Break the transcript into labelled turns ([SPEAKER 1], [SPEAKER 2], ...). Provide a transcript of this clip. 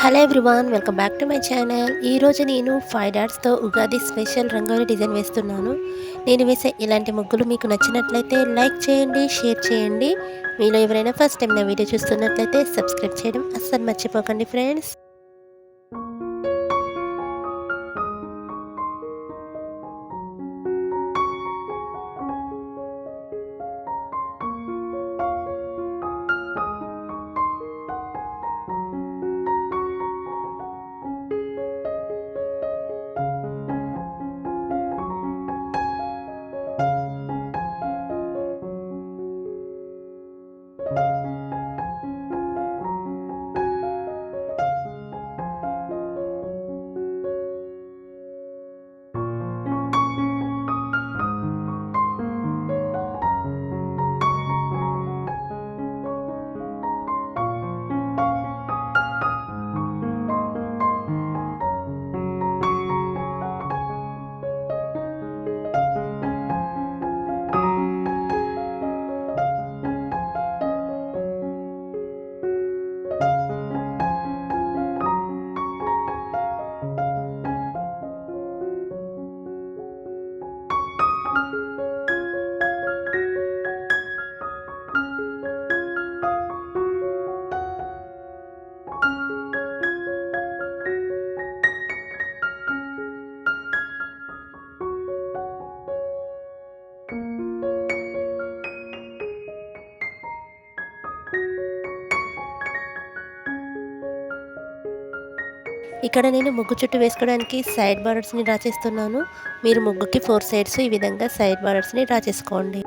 [SPEAKER 1] Hello everyone, welcome back to my channel. ఈరోజు నేను 5 డాట్స్తో Ugadi special rangoli design వేస్తున్నాను. నేను వేసే ఇలాంటి ముగ్గులు మీకు నచ్చినట్లయితే లైక్ చేయండి, షేర్ చేయండి. మీలో ఎవరైనా ఫస్ట్ టైం నా వీడియో చూస్తున్నట్లయితే సబ్స్క్రైబ్ చేయడం అస్సలు మర్చిపోకండి ఫ్రెండ్స్. ఇక్కడ నేను ముగ్గు చుట్టూ వేసుకోవడానికి సైడ్ బార్డర్స్ని డ్రా చేస్తున్నాను. మీరు ముగ్గుకి 4 సైడ్స్ ఈ విధంగా సైడ్ బార్డర్స్ని డ్రా చేసుకోండి.